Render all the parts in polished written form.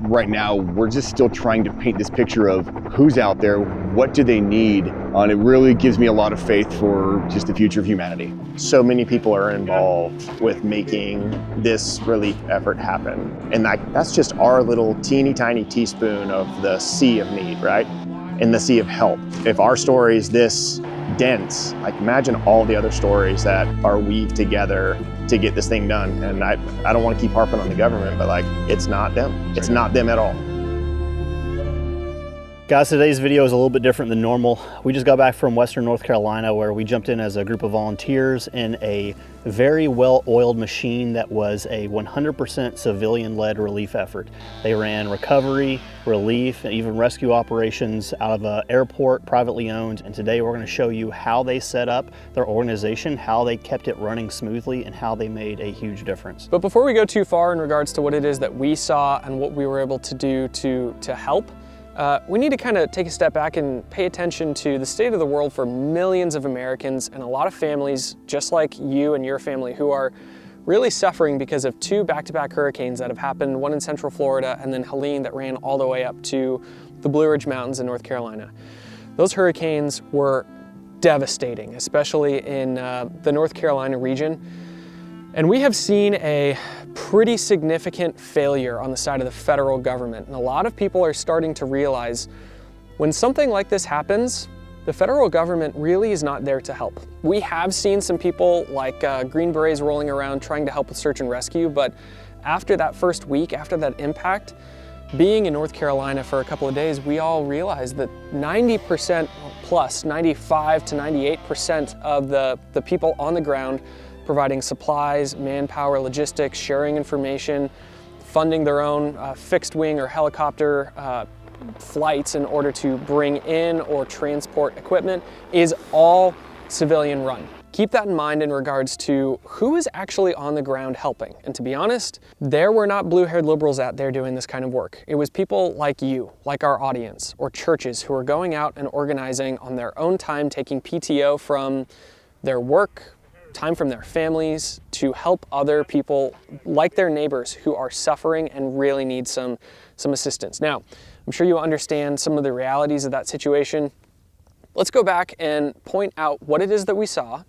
right now, we're just still trying to paint this picture of who's out there, what do they need, and it really gives me a lot of faith for just the future of humanity. So many people are involved with making this relief effort happen. And that's just our little teeny tiny teaspoon of the sea of need, right? In the sea of help. If our story is this dense, like imagine all the other stories that are weaved together to get this thing done. And I don't want to keep harping on the government, but like, it's not them. It's not them at all. Guys, today's video is a little bit different than normal. We just got back from Western North Carolina where we jumped in as a group of volunteers in a very well-oiled machine that was a 100% civilian-led relief effort. They ran recovery, relief, and even rescue operations out of an airport, privately owned. And today we're going to show you how they set up their organization, how they kept it running smoothly, and how they made a huge difference. But before we go too far in regards to what it is that we saw and what we were able to do to help, we need to kind of take a step back and pay attention to the state of the world for millions of Americans and a lot of families just like you and your family who are really suffering because of two back-to-back hurricanes that have happened, one in Central Florida and then Helene that ran all the way up to the Blue Ridge Mountains in North Carolina. Those hurricanes were devastating, especially in the North Carolina region. And we have seen a pretty significant failure on the side of the federal government. And a lot of people are starting to realize when something like this happens, the federal government really is not there to help. We have seen some people like Green Berets rolling around trying to help with search and rescue, but after that first week, after that impact, being in North Carolina for a couple of days, we all realized that 90% plus, 95 to 98% of the people on the ground providing supplies, manpower, logistics, sharing information, funding their own fixed wing or helicopter flights in order to bring in or transport equipment is all civilian run. Keep that in mind in regards to who is actually on the ground helping. And to be honest, there were not blue-haired liberals out there doing this kind of work. It was people like you, like our audience, or churches who are going out and organizing on their own time, taking PTO from their work, time from their families to help other people like their neighbors who are suffering and really need some assistance. Now, I'm sure you understand some of the realities of that situation. Let's go back and point out what it is that we saw,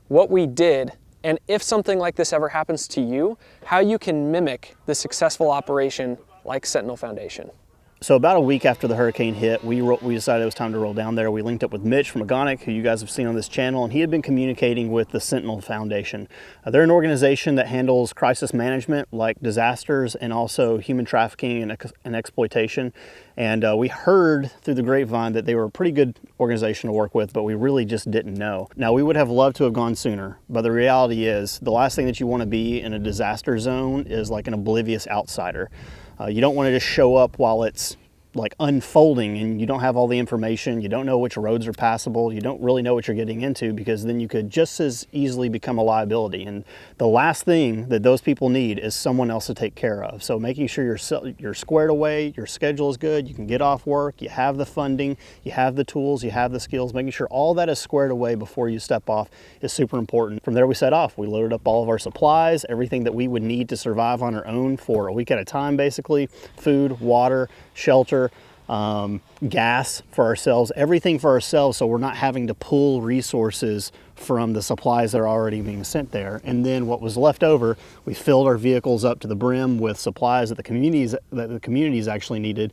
what we did, and if something like this ever happens to you, how you can mimic the successful operation like Sentinel Foundation. So about a week after the hurricane hit, we decided it was time to roll down there. We linked up with Mitch from Agonic, who you guys have seen on this channel, and he had been communicating with the Sentinel Foundation. They're an organization that handles crisis management like disasters and also human trafficking and exploitation. And we heard through the grapevine that they were a pretty good organization to work with, but we really just didn't know. Now, we would have loved to have gone sooner, but the reality is the last thing that you want to be in a disaster zone is like an oblivious outsider. You don't want to just show up while it's like unfolding and you don't have all the information, you don't know which roads are passable, you don't really know what you're getting into, because then you could just as easily become a liability. And the last thing that those people need is someone else to take care of. So making sure you're squared away, your schedule is good, you can get off work, you have the funding, you have the tools, you have the skills, making sure all that is squared away before you step off is super important. From there we set off. We loaded up all of our supplies, everything that we would need to survive on our own for a week at a time, basically. Food, water, shelter, gas for ourselves, everything for ourselves, so we're not having to pull resources from the supplies that are already being sent there. And then what was left over, we filled our vehicles up to the brim with supplies that the communities actually needed.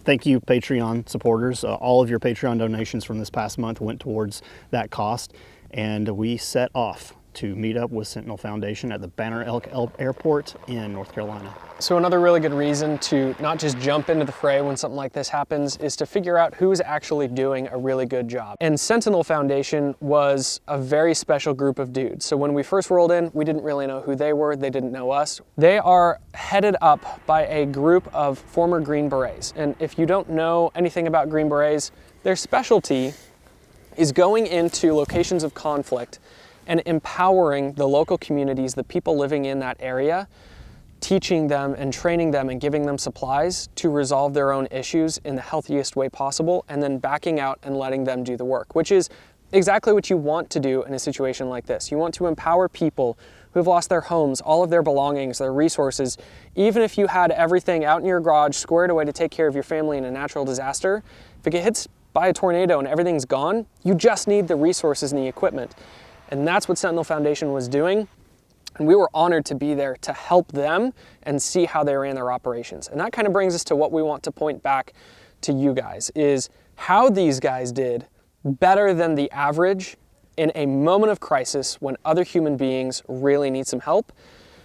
Thank you, Patreon supporters. All of your Patreon donations from this past month went towards that cost, and we set off to meet up with Sentinel Foundation at the Banner Elk Airport in North Carolina. So another really good reason to not just jump into the fray when something like this happens is to figure out who's actually doing a really good job. And Sentinel Foundation was a very special group of dudes. So when we first rolled in, we didn't really know who they were. They didn't know us. They are headed up by a group of former Green Berets. And if you don't know anything about Green Berets, their specialty is going into locations of conflict and empowering the local communities, the people living in that area, teaching them and training them and giving them supplies to resolve their own issues in the healthiest way possible, and then backing out and letting them do the work, which is exactly what you want to do in a situation like this. You want to empower people who have lost their homes, all of their belongings, their resources. Even if you had everything out in your garage squared away to take care of your family in a natural disaster, if it gets hit by a tornado and everything's gone, you just need the resources and the equipment. And that's what Sentinel Foundation was doing. And we were honored to be there to help them and see how they ran their operations. And that kind of brings us to what we want to point back to you guys, is how these guys did better than the average in a moment of crisis when other human beings really need some help.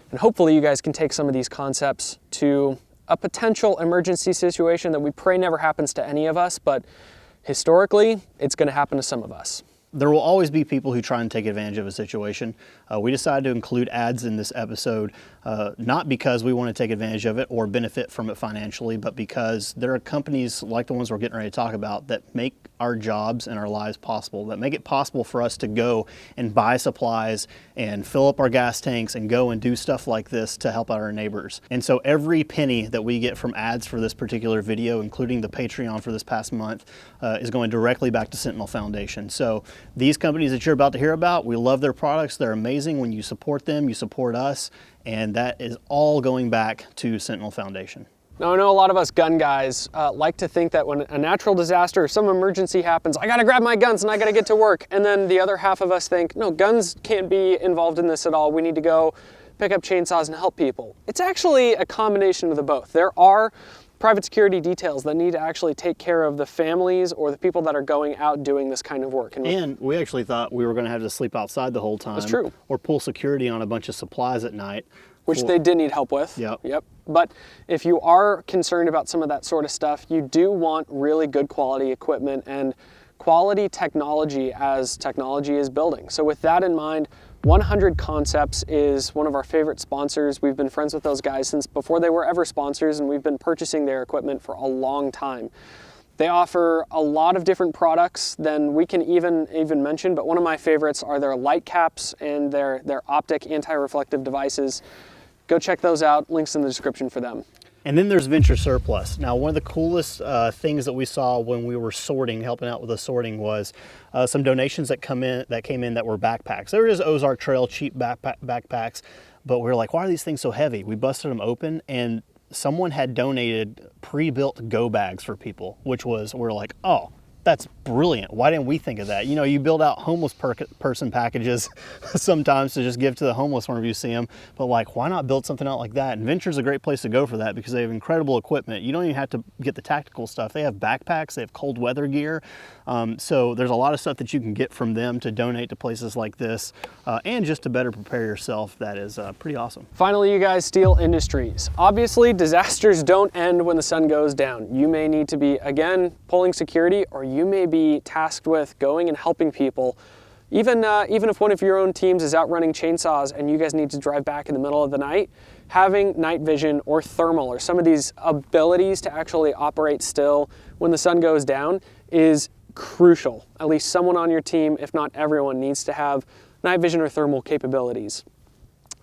And hopefully you guys can take some of these concepts to a potential emergency situation that we pray never happens to any of us, but historically, it's going to happen to some of us. There will always be people who try and take advantage of a situation. We decided to include ads in this episode, not because we want to take advantage of it or benefit from it financially, but because there are companies like the ones we're getting ready to talk about that make our jobs and our lives possible, that make it possible for us to go and buy supplies and fill up our gas tanks and go and do stuff like this to help out our neighbors. And so every penny that we get from ads for this particular video, including the Patreon for this past month, is going directly back to Sentinel Foundation. So these companies that you're about to hear about, we love their products. They're amazing. When you support them, you support us, and that is all going back to Sentinel Foundation. Now, I know a lot of us gun guys like to think that when a natural disaster or some emergency happens, I gotta grab my guns and I gotta get to work. And then the other half of us think, no, guns can't be involved in this at all. We need to go pick up chainsaws and help people. It's actually a combination of the both. There are private security details that need to actually take care of the families or the people that are going out doing this kind of work. And we actually thought we were going to have to sleep outside the whole time. That's true. Or pull security on a bunch of supplies at night. Which they did need help with. Yep. But if you are concerned about some of that sort of stuff, you do want really good quality equipment and quality technology as technology is building. So with that in mind, 100 Concepts is one of our favorite sponsors. We've been friends with those guys since before they were ever sponsors, and we've been purchasing their equipment for a long time. They offer a lot of different products than we can even mention, but one of my favorites are their light caps and their optic anti-reflective devices. Go check those out, links in the description for them. And then there's Venture Surplus. Now, one of the coolest things that we saw when we were sorting, helping out with the sorting, was some donations that came in that were backpacks. They were just Ozark Trail cheap backpacks, but we were like, why are these things so heavy? We busted them open, and someone had donated pre-built go bags for people, we're like, oh, that's brilliant. Why didn't we think of that? You know, you build out homeless person packages sometimes to just give to the homeless whenever you see them, but like, why not build something out like that? And Venture's a great place to go for that because they have incredible equipment. You don't even have to get the tactical stuff. They have backpacks, they have cold weather gear. So there's a lot of stuff that you can get from them to donate to places like this and just to better prepare yourself. That is pretty awesome. Finally, you guys, Steel Industries. Obviously, disasters don't end when the sun goes down. You may need to be, again, pulling security, or you may be tasked with going and helping people. Even if one of your own teams is out running chainsaws and you guys need to drive back in the middle of the night, having night vision or thermal or some of these abilities to actually operate still when the sun goes down is crucial. At least someone on your team, if not everyone, needs to have night vision or thermal capabilities.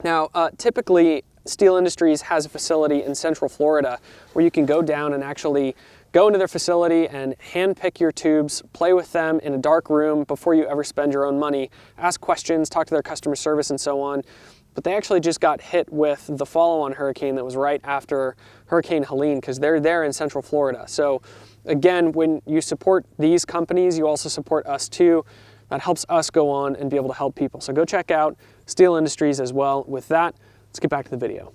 Now, typically, Steel Industries has a facility in Central Florida where you can go down and actually go into their facility and hand pick your tubes, play with them in a dark room before you ever spend your own money, ask questions, talk to their customer service and so on. But they actually just got hit with the follow-on hurricane that was right after Hurricane Helene, because they're there in Central Florida. So again, when you support these companies, you also support us too. That helps us go on and be able to help people. So go check out Steel Industries as well. With that, let's get back to the video.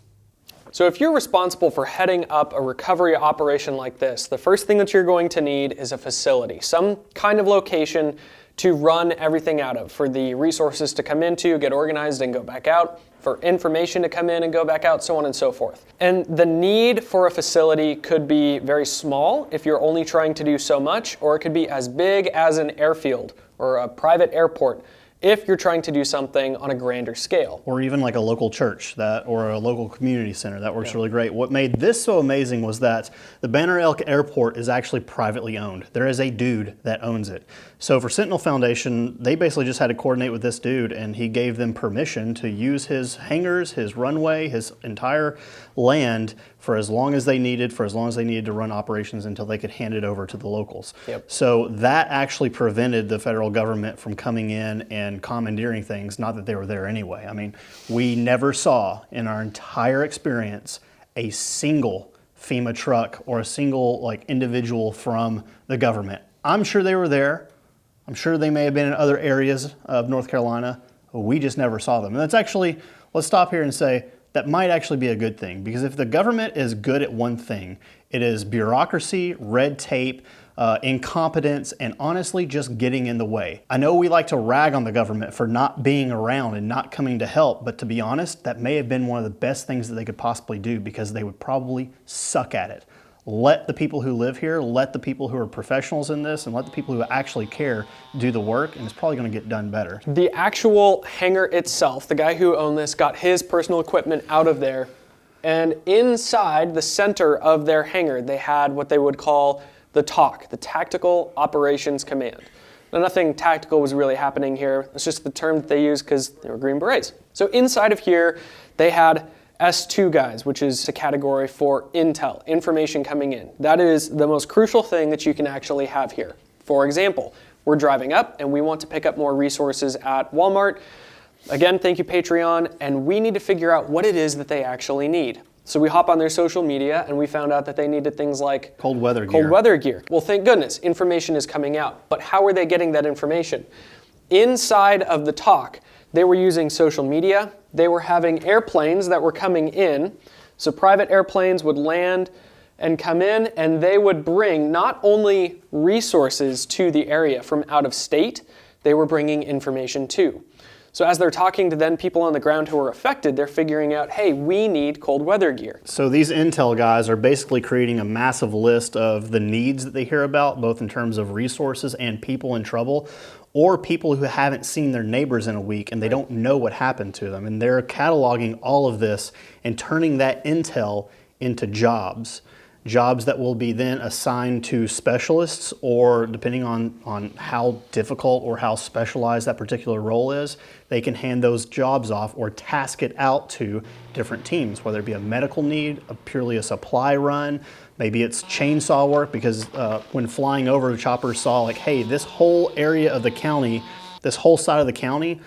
So if you're responsible for heading up a recovery operation like this, the first thing that you're going to need is a facility, some kind of location to run everything out of, for the resources to come into, get organized and go back out, for information to come in and go back out, so on and so forth. And the need for a facility could be very small if you're only trying to do so much, or it could be as big as an airfield or a private airport if you're trying to do something on a grander scale. Or even like a local church or a local community center. That works really great. What made this so amazing was that the Banner Elk Airport is actually privately owned. There is a dude that owns it. So for Sentinel Foundation, they basically just had to coordinate with this dude, and he gave them permission to use his hangars, his runway, his entire land for as long as they needed, to run operations until they could hand it over to the locals. Yep. So that actually prevented the federal government from coming in and commandeering things, not that they were there anyway. I mean, we never saw in our entire experience a single FEMA truck or a single individual from the government. I'm sure they were there. I'm sure they may have been in other areas of North Carolina, but we just never saw them. And that's actually, let's stop here and say, that might actually be a good thing, because if the government is good at one thing, it is bureaucracy, red tape, incompetence, and honestly just getting in the way. I know we like to rag on the government for not being around and not coming to help, but to be honest, that may have been one of the best things that they could possibly do, because they would probably suck at it. Let the people who live here, let the people who are professionals in this, and let the people who actually care do the work, and it's probably going to get done better. The actual hangar itself, the guy who owned this got his personal equipment out of there, and inside the center of their hangar, they had what they would call the TOC, the Tactical Operations Command. Now, nothing tactical was really happening here. It's just the term that they used because they were Green Berets. So inside of here, they had S2 guys, which is a category for intel, information coming in. That is the most crucial thing that you can actually have here. For example, we're driving up and we want to pick up more resources at Walmart. Again, thank you, Patreon, and we need to figure out what it is that they actually need. So we hop on their social media and we found out that they needed things like cold weather gear. Well, thank goodness, information is coming out. But how are they getting that information? Inside of the TOC, they were using social media. They were having airplanes that were coming in. So private airplanes would land and come in, and they would bring not only resources to the area from out of state, they were bringing information too. So as they're talking to then people on the ground who are affected, they're figuring out, hey, we need cold weather gear. So these intel guys are basically creating a massive list of the needs that they hear about, both in terms of resources and people in trouble, or people who haven't seen their neighbors in a week and they don't know what happened to them. And they're cataloging all of this and turning that intel into jobs that will be then assigned to specialists, or depending on how difficult or how specialized that particular role is, they can hand those jobs off or task it out to different teams, whether it be a medical need, purely a supply run, maybe it's chainsaw work, because when flying over, the choppers saw hey, this whole area of the county, this whole side of the county,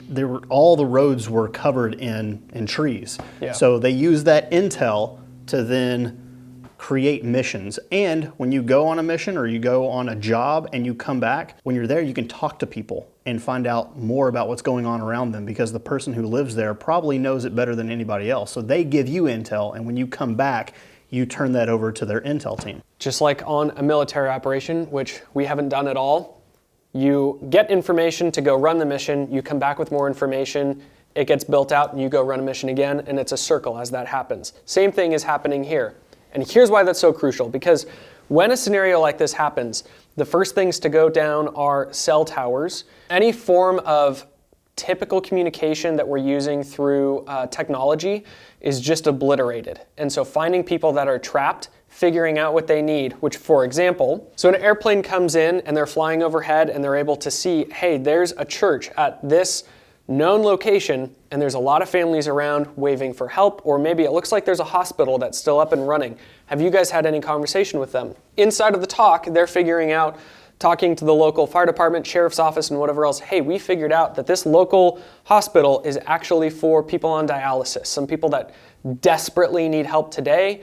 all the roads were covered in trees. Yeah. So they use that intel to then create missions. And when you go on a mission or you go on a job and you come back, when you're there, you can talk to people and find out more about what's going on around them, because the person who lives there probably knows it better than anybody else. So they give you intel, and when you come back, you turn that over to their intel team. Just like on a military operation, which we haven't done at all, you get information to go run the mission, you come back with more information, it gets built out, and you go run a mission again, and it's a circle as that happens. Same thing is happening here. And here's why that's so crucial, because when a scenario like this happens, the first things to go down are cell towers. Any form of typical communication that we're using through technology is just obliterated. And so finding people that are trapped, figuring out what they need, which, for example, so an airplane comes in and they're flying overhead and they're able to see, hey, there's a church at this known location, and there's a lot of families around waving for help, or maybe it looks like there's a hospital that's still up and running. Have you guys had any conversation with them? Inside of the TOC, they're figuring out, talking to the local fire department, sheriff's office, and whatever else, hey, we figured out that this local hospital is actually for people on dialysis, some people that desperately need help today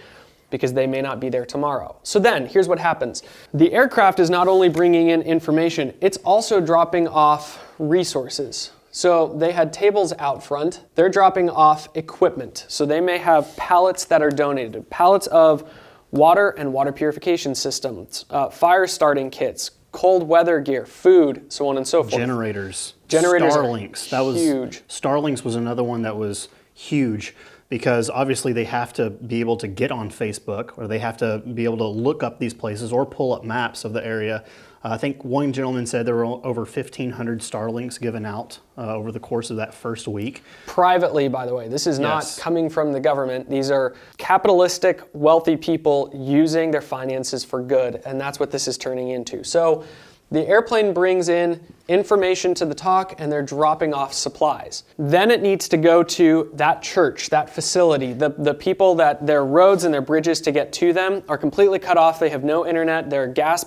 because they may not be there tomorrow. So then, here's what happens. The aircraft is not only bringing in information, it's also dropping off resources. So they had tables out front. They're dropping off equipment. So they may have pallets that are donated, pallets of water and water purification systems, fire starting kits, cold weather gear, food, so on and so forth. Generators Starlinks. That was huge. Starlinks was another one that was huge, because obviously they have to be able to get on Facebook, or they have to be able to look up these places or pull up maps of the area. I think one gentleman said there were over 1,500 Starlinks given out over the course of that first week. Privately, by the way. This is not coming from the government. These are capitalistic, wealthy people using their finances for good, and that's what this is turning into. So The airplane brings in information to the TOC and they're dropping off supplies. Then it needs to go to that church, that facility. The people that their roads and their bridges to get to them are completely cut off. They have no internet, their gas,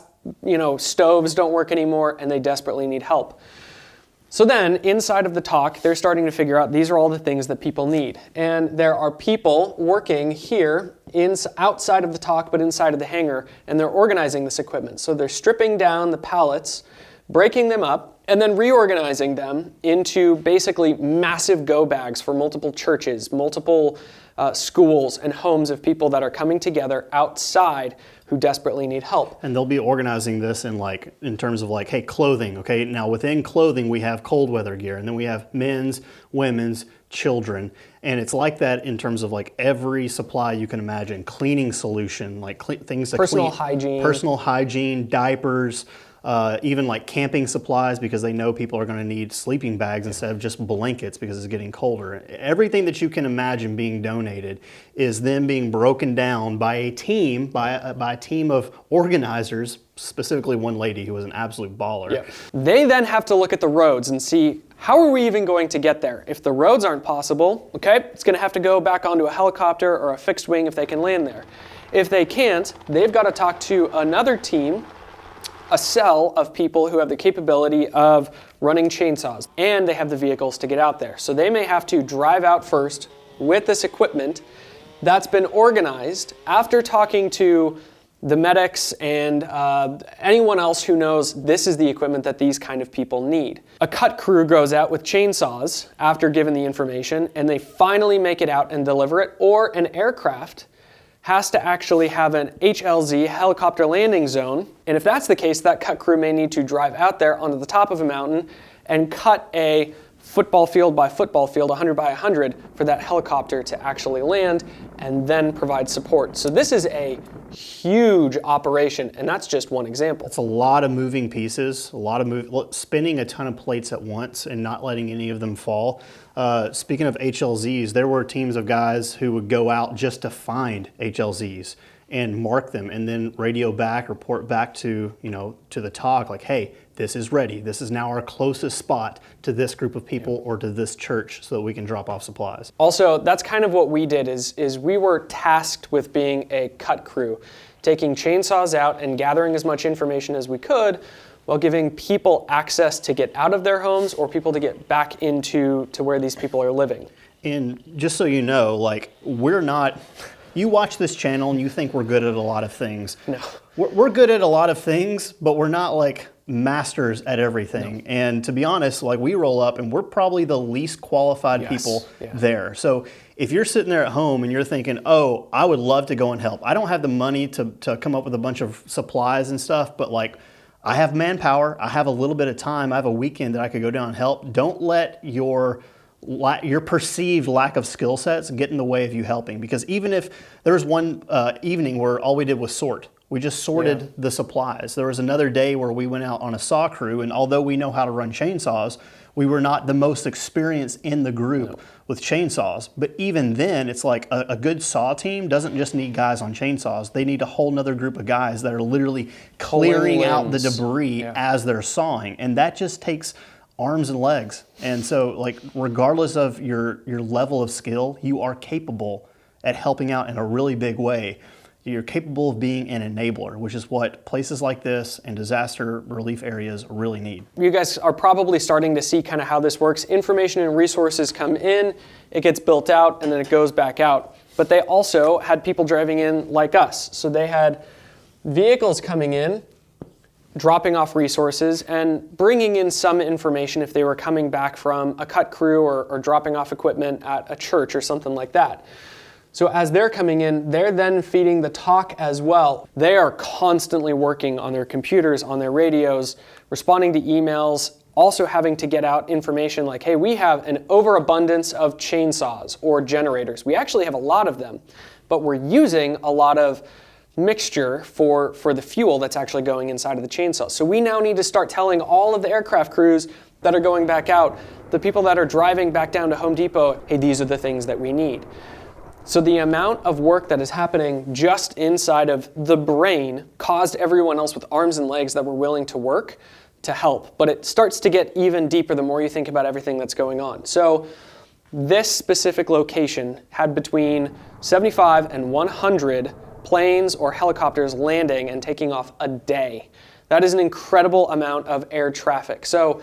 stoves don't work anymore, and they desperately need help. So then, inside of the TOC, they're starting to figure out these are all the things that people need. And there are people working here outside of the TOC, but inside of the hangar, and they're organizing this equipment. So they're stripping down the pallets, breaking them up, and then reorganizing them into basically massive go bags for multiple churches, multiple schools and homes of people that are coming together outside who desperately need help. And they'll be organizing this in terms of hey, clothing, okay? Now within clothing we have cold weather gear, and then we have men's, women's, children, and it's like that in terms of every supply you can imagine, cleaning solution, things to personal personal hygiene, diapers, even camping supplies, because they know people are going to need sleeping bags instead of just blankets because it's getting colder. Everything that you can imagine being donated is then being broken down by a team, by a team of organizers, specifically one lady who was an absolute baller. Yeah. They then have to look at the roads and see, how are we even going to get there? If the roads aren't possible, okay, it's going to have to go back onto a helicopter or a fixed wing if they can land there. If they can't, they've got to talk to another team, a cell of people who have the capability of running chainsaws, and they have the vehicles to get out there. So they may have to drive out first with this equipment that's been organized after talking to the medics and anyone else who knows this is the equipment that these kind of people need. A cut crew goes out with chainsaws after given the information, and they finally make it out and deliver it, or an aircraft has to actually have an HLZ, helicopter landing zone. And if that's the case, that cut crew may need to drive out there onto the top of a mountain and cut a football field by football field, 100 by 100, for that helicopter to actually land and then provide support. So this is a huge operation, and that's just one example. It's a lot of moving pieces, spinning a ton of plates at once and not letting any of them fall. Speaking of HLZs, there were teams of guys who would go out just to find HLZs and mark them, and then report back to the TOC, hey, this is ready. This is now our closest spot to this group of people or to this church, so that we can drop off supplies. Also, that's kind of what we did is we were tasked with being a cut crew, taking chainsaws out and gathering as much information as we could while giving people access to get out of their homes or people to get back into where these people are living. And just so you know, we're not... You watch this channel and you think we're good at a lot of things. No. We're good at a lot of things, but we're not masters at everything. No. And to be honest, we roll up and we're probably the least qualified people there. So if you're sitting there at home and you're thinking, oh, I would love to go and help. I don't have the money to come up with a bunch of supplies and stuff, but I have manpower, I have a little bit of time, I have a weekend that I could go down and help. Don't let your perceived lack of skill sets get in the way of you helping. Because even if there was one evening where all we did was sort, we just sorted the supplies. There was another day where we went out on a saw crew, and although we know how to run chainsaws, we were not the most experienced in the group with chainsaws. But even then, it's a good saw team doesn't just need guys on chainsaws. They need a whole nother group of guys that are literally clearing out the debris as they're sawing. And that just takes arms and legs. And so regardless of your level of skill, you are capable at helping out in a really big way. You're capable of being an enabler, which is what places like this and disaster relief areas really need. You guys are probably starting to see kind of how this works. Information and resources come in, it gets built out, and then it goes back out. But they also had people driving in like us. So they had vehicles coming in, dropping off resources and bringing in some information if they were coming back from a cut crew or dropping off equipment at a church or something like that. So as they're coming in, they're then feeding the TOC as well. They are constantly working on their computers, on their radios, responding to emails, also having to get out information like, hey, we have an overabundance of chainsaws or generators. We actually have a lot of them, but we're using a lot of mixture for the fuel that's actually going inside of the chainsaw. So we now need to start telling all of the aircraft crews that are going back out, the people that are driving back down to Home Depot, hey, these are the things that we need. So the amount of work that is happening just inside of the brain caused everyone else with arms and legs that were willing to work to help. But it starts to get even deeper the more you think about everything that's going on. So this specific location had between 75 and 100 planes or helicopters landing and taking off a day. That is an incredible amount of air traffic. So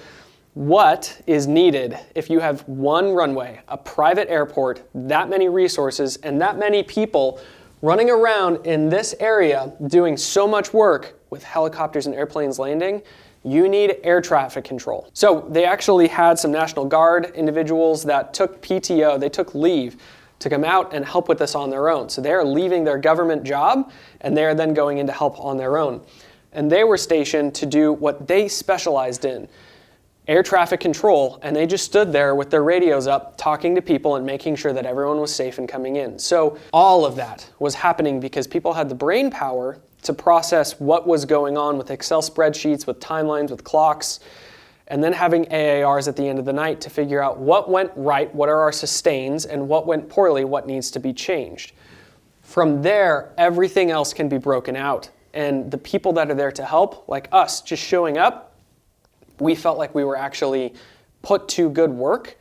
what is needed if you have one runway, a private airport, that many resources, and that many people running around in this area doing so much work with helicopters and airplanes landing? You need air traffic control. So they actually had some National Guard individuals that took PTO, they took leave to come out and help with this on their own. So they're leaving their government job and they're then going in to help on their own. And they were stationed to do what they specialized in, air traffic control, and they just stood there with their radios up, talking to people and making sure that everyone was safe and coming in. So all of that was happening because people had the brain power to process what was going on with Excel spreadsheets, with timelines, with clocks, and then having AARs at the end of the night to figure out what went right, what are our sustains, and what went poorly, what needs to be changed. From there, everything else can be broken out. And the people that are there to help, like us, just showing up, we felt like we were actually put to good work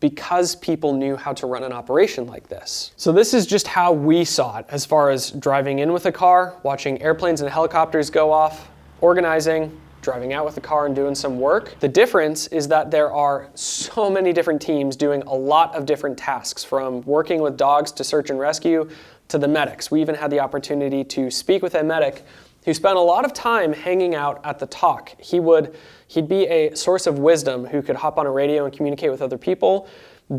because people knew how to run an operation like this. So this is just how we saw it as far as driving in with a car, watching airplanes and helicopters go off, organizing, driving out with the car and doing some work. The difference is that there are so many different teams doing a lot of different tasks, from working with dogs to search and rescue to the medics. We even had the opportunity to speak with a medic who spent a lot of time hanging out at the talk. He'd be a source of wisdom who could hop on a radio and communicate with other people,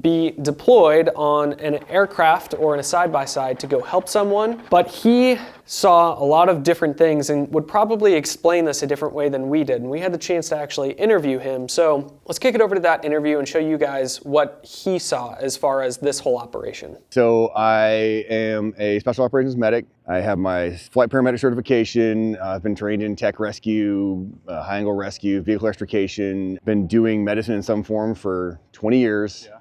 be deployed on an aircraft or in a side-by-side to go help someone. But he saw a lot of different things and would probably explain this a different way than we did. And we had the chance to actually interview him. So let's kick it over to that interview and show you guys what he saw as far as this whole operation. So I am a special operations medic. I have my flight paramedic certification. I've been trained in tech rescue, high angle rescue, vehicle extrication. Been doing medicine in some form for 20 years. Yeah.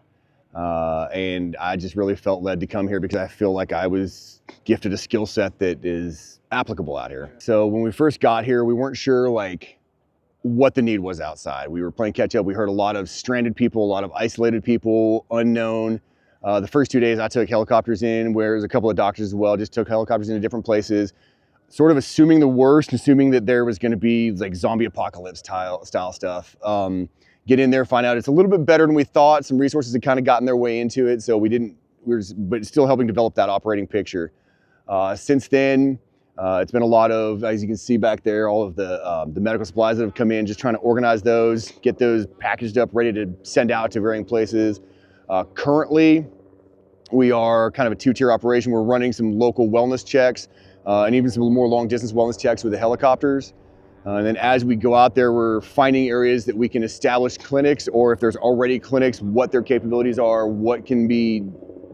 And I just really felt led to come here because I feel like I was gifted a skill set that is applicable out here. So when we first got here, we weren't sure like what the need was outside. We were playing catch up. We heard a lot of stranded people, a lot of isolated people, unknown. The first 2 days I took helicopters in, whereas a couple of doctors as well just took helicopters into different places, sort of assuming the worst, assuming that there was going to be like zombie apocalypse style stuff. Get in there, find out it's a little bit better than we thought. Some resources had kind of gotten their way into it, so but still helping develop that operating picture. Since then, it's been a lot of, as you can see back there, all of the medical supplies that have come in, just trying to organize those, get those packaged up, ready to send out to varying places. Currently, we are kind of a two-tier operation. We're running some local wellness checks and even some more long-distance wellness checks with the helicopters. And then as we go out there, we're finding areas that we can establish clinics, or if there's already clinics, what their capabilities are, what can be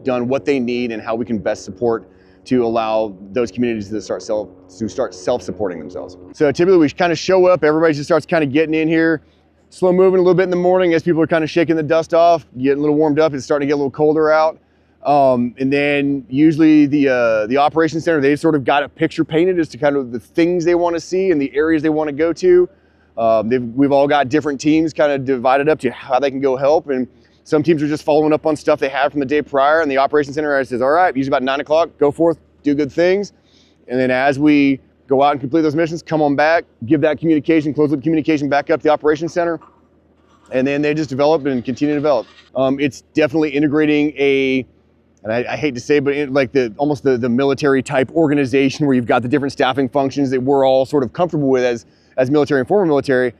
done, what they need, and how we can best support to allow those communities to start self-supporting themselves. So typically we kind of show up, everybody just starts kind of getting in here, slow moving a little bit in the morning as people are kind of shaking the dust off, getting a little warmed up. It's starting to get a little colder out. And then usually the operations center, they've sort of got a picture painted as to kind of the things they want to see and the areas they want to go to. We've all got different teams kind of divided up to how they can go help. And some teams are just following up on stuff they had from the day prior. And the operations center says, all right, usually about 9 o'clock, go forth, do good things. And then as we go out and complete those missions, come on back, give that communication, close loop communication back up to the operations center. And then they just develop and continue to develop. It's definitely integrating and I hate to say, but like almost the military type organization where you've got the different staffing functions that we're all sort of comfortable with as military and former military,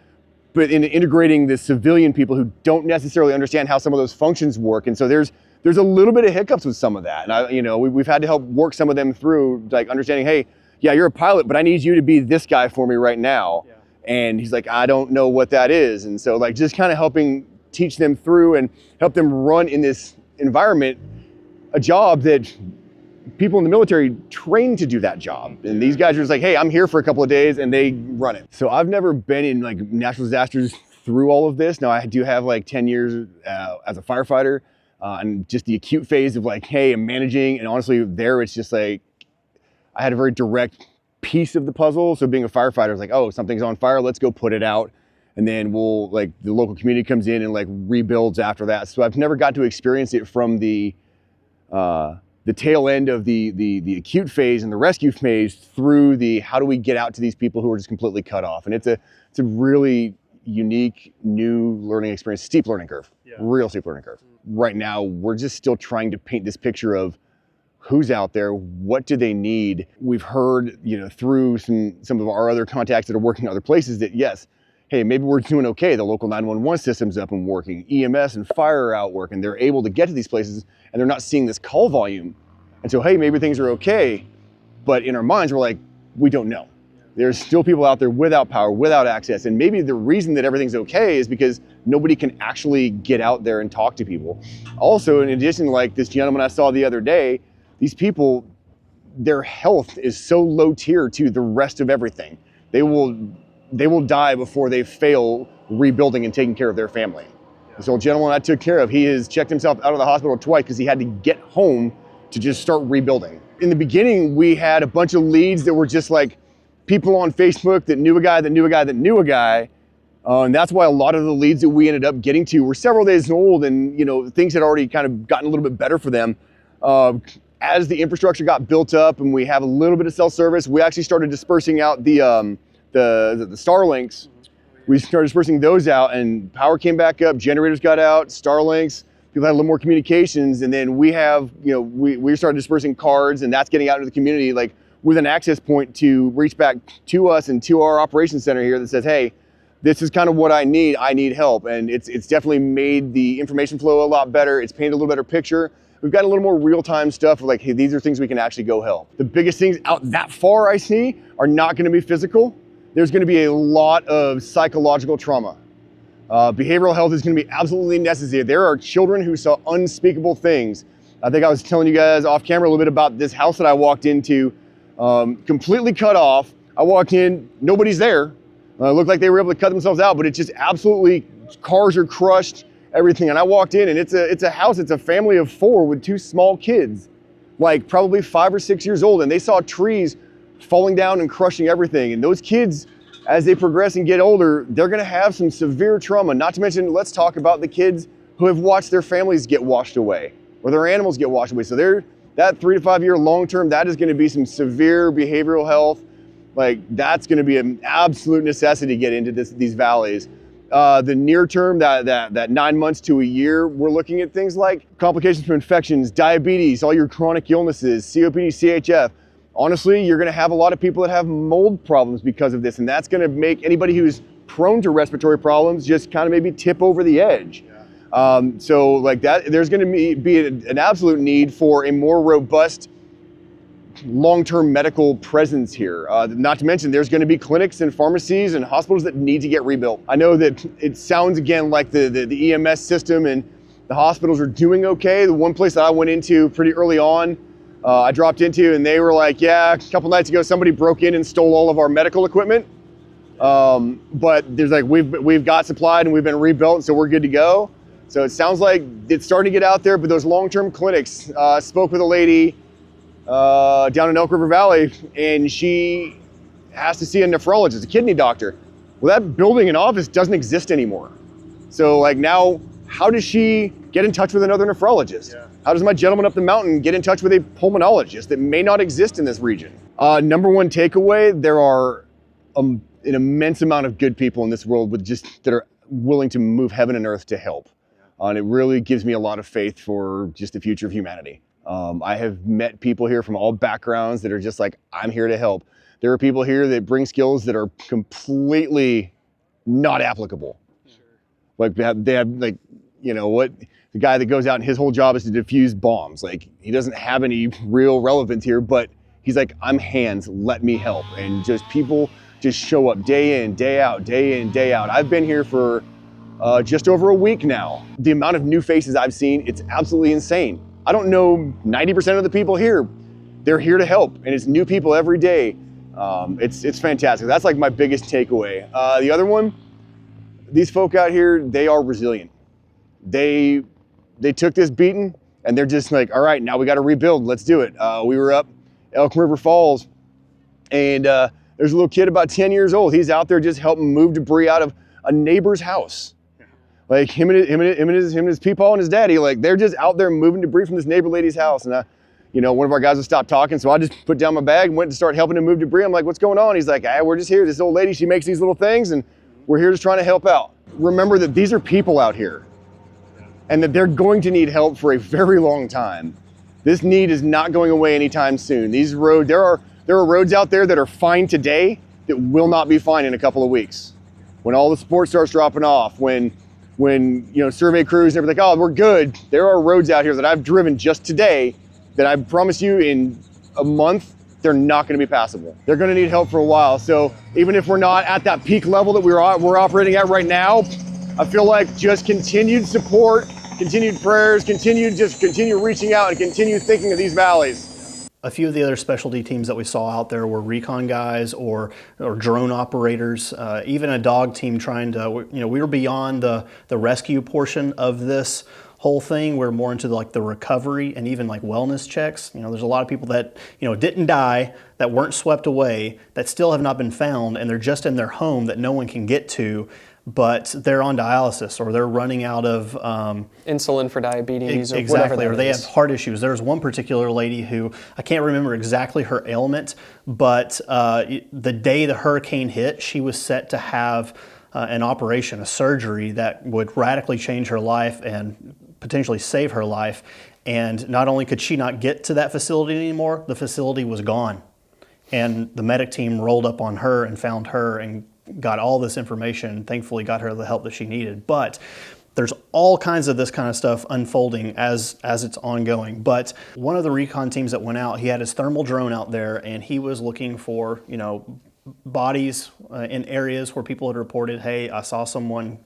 but in integrating the civilian people who don't necessarily understand how some of those functions work. And so there's a little bit of hiccups with some of that. And we've had to help work some of them through, like understanding, hey, yeah, you're a pilot, but I need you to be this guy for me right now. Yeah. And he's like, I don't know what that is. And so like just kind of helping teach them through and help them run in this environment, a job that people in the military train to do that job. And these guys are just like, hey, I'm here for a couple of days, and they run it. So I've never been in like natural disasters through all of this. Now I do have like 10 years as a firefighter. and just the acute phase of like, hey, I'm managing. And honestly, there it's just like, I had a very direct piece of the puzzle. So being a firefighter is like, oh, something's on fire, let's go put it out. And then we'll, like, the local community comes in and like rebuilds after that. So I've never got to experience it from the tail end of the acute phase and the rescue phase through the how do we get out to these people who are just completely cut off. And it's a really unique new learning experience, steep learning curve, real steep learning curve. Right now, we're just still trying to paint this picture of who's out there, what do they need. We've heard, through some of our other contacts that are working in other places that yes, hey, maybe we're doing okay. The local 911 system's up and working, EMS and fire are out working. They're able to get to these places and they're not seeing this call volume. And so, hey, maybe things are okay. But in our minds, we're like, we don't know. There's still people out there without power, without access. And maybe the reason that everything's okay is because nobody can actually get out there and talk to people. Also, in addition, like this gentleman I saw the other day, these people, their health is so low tier to the rest of everything. They will die before they fail rebuilding and taking care of their family. This old gentleman I took care of, he has checked himself out of the hospital twice because he had to get home to just start rebuilding. In the beginning, we had a bunch of leads that were just like people on Facebook that knew a guy that knew a guy that knew a guy. And that's why a lot of the leads that we ended up getting to were several days old and things had already kind of gotten a little bit better for them. As the infrastructure got built up and we have a little bit of cell service, we actually started dispersing out the Starlinks. We started dispersing those out and power came back up, generators got out, Starlinks, people had a little more communications, and then we have, we started dispersing cards, and that's getting out into the community like with an access point to reach back to us and to our operations center here that says, hey, this is kind of what I need help. And it's definitely made the information flow a lot better. It's painted a little better picture. We've got a little more real-time stuff of like, hey, these are things we can actually go help. The biggest things out that far I see are not gonna be physical. There's gonna be a lot of psychological trauma. Behavioral health is gonna be absolutely necessary. There are children who saw unspeakable things. I think I was telling you guys off camera a little bit about this house that I walked into, completely cut off. I walked in, nobody's there. Looked like they were able to cut themselves out, but it's just absolutely, cars are crushed, everything. And I walked in and it's a house, it's a family of 4 with 2 small kids, like probably 5 or 6 years old. And they saw trees falling down and crushing everything. And those kids, as they progress and get older, they're gonna have some severe trauma. Not to mention, let's talk about the kids who have watched their families get washed away or their animals get washed away. So that 3 to 5 year long-term, that is gonna be some severe behavioral health. Like that's gonna be an absolute necessity to get into these valleys. The near term, that 9 months to a year, we're looking at things like complications from infections, diabetes, all your chronic illnesses, COPD, CHF. Honestly, you're gonna have a lot of people that have mold problems because of this, and that's gonna make anybody who's prone to respiratory problems just kind of maybe tip over the edge. So like that, there's gonna be an absolute need for a more robust long-term medical presence here. Not to mention there's going to be clinics and pharmacies and hospitals that need to get rebuilt. I know that it sounds again like the EMS system and the hospitals are doing okay. The one place that I went into pretty early on, I dropped into and they were like, yeah, a couple nights ago somebody broke in and stole all of our medical equipment. But there's like, we've got supplied and we've been rebuilt, so we're good to go. So it sounds like it's starting to get out there, but those long-term clinics, spoke with a lady down in Elk River Valley, and she has to see a nephrologist, a kidney doctor. Well, that building and office doesn't exist anymore. So like now, how does she get in touch with another nephrologist? Yeah. How does my gentleman up the mountain get in touch with a pulmonologist that may not exist in this region? Number one takeaway, there are an immense amount of good people in this world that are willing to move heaven and earth to help. And it really gives me a lot of faith for just the future of humanity. I have met people here from all backgrounds that are just like, I'm here to help. There are people here that bring skills that are completely not applicable. Sure. Like they have like, the guy that goes out and his whole job is to defuse bombs. Like he doesn't have any real relevance here, but he's like, I'm hands, let me help. And just people just show up day in, day out, day in, day out. I've been here for just over a week now. The amount of new faces I've seen, it's absolutely insane. I don't know 90% of the people here. They're here to help, and it's new people every day. It's fantastic. That's like my biggest takeaway. The other one, these folk out here, they are resilient. They they took this beating and they're just like, all right, now we got to rebuild. Let's do it. We were up Elk River Falls, and there's a little kid about 10 years old. He's out there just helping move debris out of a neighbor's house. Like him and his peepaw and his daddy, like they're just out there moving debris from this neighbor lady's house. And one of our guys would stop talking, so I just put down my bag and went to start helping him move debris. I'm like, what's going on? He's like, we're just here. This old lady, she makes these little things, and we're here just trying to help out. Remember that these are people out here, and that they're going to need help for a very long time. This need is not going away anytime soon. These roads, there are roads out there that are fine today that will not be fine in a couple of weeks. When all the support starts dropping off, when survey crews and everything, oh, we're good. There are roads out here that I've driven just today that I promise you in a month, they're not going to be passable. They're going to need help for a while. So even if we're not at that peak level that we're operating at right now, I feel like just continued support, continued prayers, continue reaching out and continue thinking of these valleys. A few of the other specialty teams that we saw out there were recon guys or drone operators, even a dog team trying to, we were beyond the rescue portion of this whole thing. We're more into like the recovery and even like wellness checks. There's a lot of people that, didn't die, that weren't swept away, that still have not been found, and they're just in their home that no one can get to, but they're on dialysis or they're running out of insulin for diabetes or exactly, whatever that or they is. have heart issues. There's one particular lady who, I can't remember exactly her ailment, but the day the hurricane hit, she was set to have an operation, a surgery that would radically change her life and potentially save her life. And not only could she not get to that facility anymore, the facility was gone. And the medic team rolled up on her and found her and got all this information, thankfully got her the help that she needed. But there's all kinds of this kind of stuff unfolding as it's ongoing. But one of the recon teams that went out, he had his thermal drone out there and he was looking for, bodies in areas where people had reported, hey, I saw someone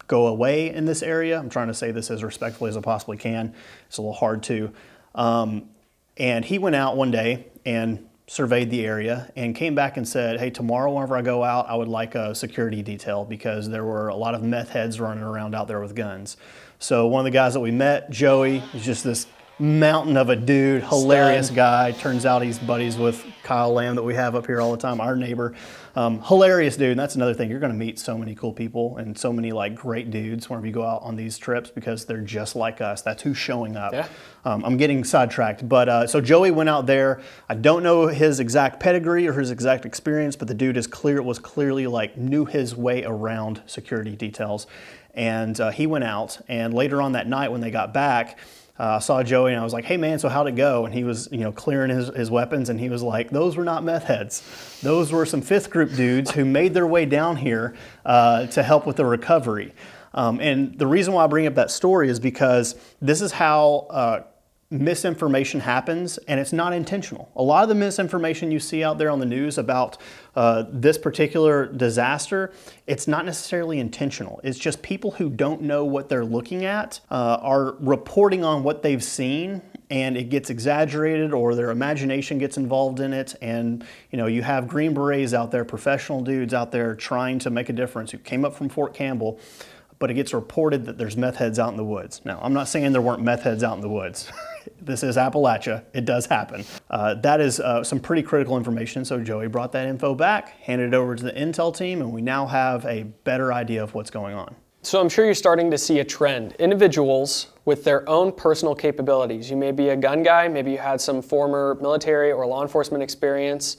go away in this area. I'm trying to say this as respectfully as I possibly can. It's a little hard to. And he went out one day and surveyed the area and came back and said, hey, tomorrow whenever I go out, I would like a security detail because there were a lot of meth heads running around out there with guns. So one of the guys that we met, Joey, is just this mountain of a dude, hilarious guy. Turns out he's buddies with Kyle Lamb that we have up here all the time, our neighbor. Hilarious dude, and that's another thing. You're gonna meet so many cool people and so many like great dudes whenever you go out on these trips because they're just like us. That's who's showing up. Yeah. I'm getting sidetracked, but so Joey went out there. I don't know his exact pedigree or his exact experience, but the dude was clearly like knew his way around security details. And he went out, and later on that night when they got back, I saw Joey and I was like, hey man, so how'd it go? And he was, clearing his weapons, and he was like, those were not meth heads. Those were some 5th group dudes who made their way down here to help with the recovery. And the reason why I bring up that story is because this is how misinformation happens, and it's not intentional. A lot of the misinformation you see out there on the news about this particular disaster, it's not necessarily intentional. It's just people who don't know what they're looking at are reporting on what they've seen, and it gets exaggerated or their imagination gets involved in it. And you have Green Berets out there, professional dudes out there trying to make a difference who came up from Fort Campbell, but it gets reported that there's meth heads out in the woods. Now, I'm not saying there weren't meth heads out in the woods. This is Appalachia. It does happen. That is some pretty critical information. So Joey brought that info back, handed it over to the intel team, and we now have a better idea of what's going on. So I'm sure you're starting to see a trend. Individuals with their own personal capabilities. You may be a gun guy, maybe you had some former military or law enforcement experience,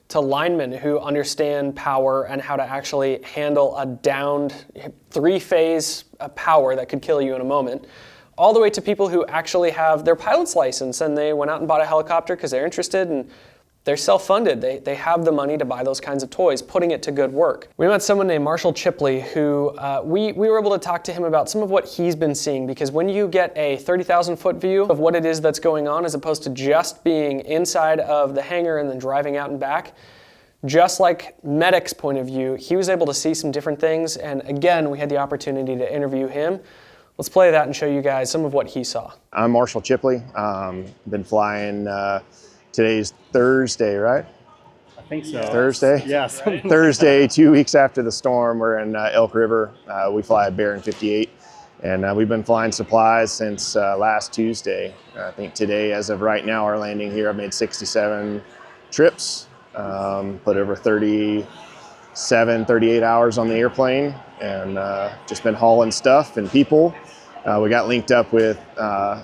to linemen who understand power and how to actually handle a downed 3-phase power that could kill you in a moment, all the way to people who actually have their pilot's license and they went out and bought a helicopter because they're interested and they're self-funded. They have the money to buy those kinds of toys, putting it to good work. We met someone named Marshall Chipley who we were able to talk to him about some of what he's been seeing, because when you get a 30,000 foot view of what it is that's going on as opposed to just being inside of the hangar and then driving out and back, just like Medic's point of view, he was able to see some different things. And again, we had the opportunity to interview him. Let's play that and show you guys some of what he saw. I'm Marshall Chipley. Been flying, today's Thursday, right? I think so. Thursday? Yes. Thursday, 2 weeks after the storm. We're in Elk River. We fly a Baron 58 And we've been flying supplies since last Tuesday. I think today, as of right now, our landing here, I've made 67 trips, put over 38 hours on the airplane, and just been hauling stuff and people. We got linked up with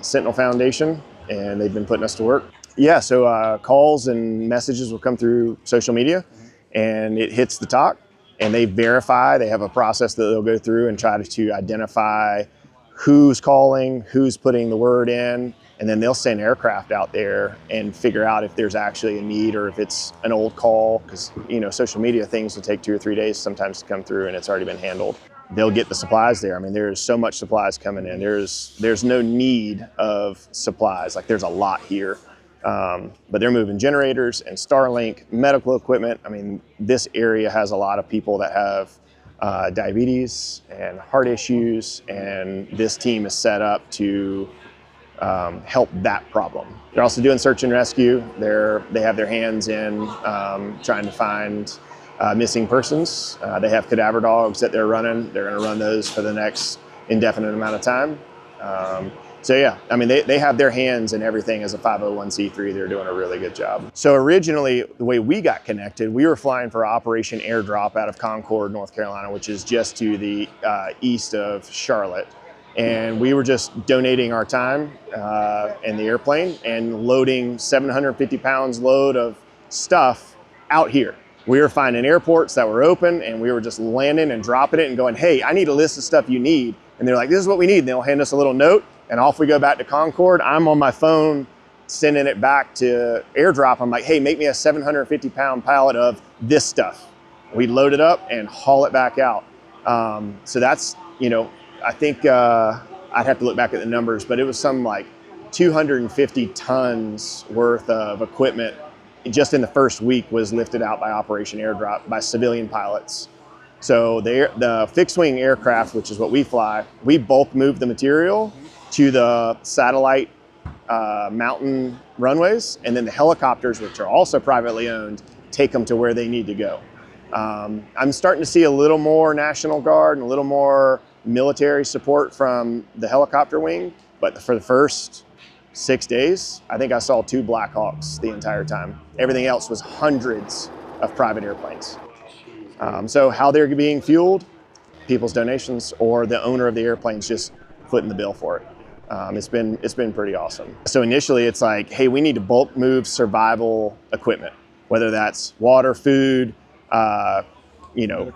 Sentinel Foundation, and they've been putting us to work. Yeah, so calls and messages will come through social media, and it hits the TOC, and they verify. They have a process that they'll go through and try to identify who's calling, who's putting the word in, and then they'll send aircraft out there and figure out if there's actually a need or if it's an old call, because social media things will take 2 or 3 days sometimes to come through, and it's already been handled. They'll get the supplies there. I mean, there's so much supplies coming in. There's no need of supplies. Like, there's a lot here. But they're moving generators and Starlink, medical equipment. I mean, this area has a lot of people that have diabetes and heart issues, and this team is set up to help that problem. They're also doing search and rescue. They have their hands in trying to find missing persons. They have cadaver dogs that they're running. They're going to run those for the next indefinite amount of time. So yeah, I mean, they have their hands in everything. As a 501c3, they're doing a really good job. So originally, the way we got connected, we were flying for Operation Airdrop out of Concord, North Carolina, which is just to the east of Charlotte. And we were just donating our time in the airplane and loading 750 pounds load of stuff out here. We were finding airports that were open, and we were just landing and dropping it and going, hey, I need a list of stuff you need. And they're like, this is what we need. And they'll hand us a little note, and off we go back to Concord. I'm on my phone sending it back to airdrop. I'm like, hey, make me a 750 pound pallet of this stuff. We load it up and haul it back out. So that's, I think I'd have to look back at the numbers, but it was some like 250 tons worth of equipment just in the first week was lifted out by Operation Airdrop by civilian pilots. So the fixed wing aircraft, which is what we fly, we bulk move the material to the satellite mountain runways, and then the helicopters, which are also privately owned, take them to where they need to go. I'm starting to see a little more National Guard and a little more military support from the helicopter wing, but for the first 6 days, I think I saw 2 Black Hawks the entire time. Everything else was hundreds of private airplanes. So how they're being fueled, people's donations, or the owner of the airplanes just footing the bill for it. It's been pretty awesome. So initially it's like, hey, we need to bulk move survival equipment, whether that's water, food,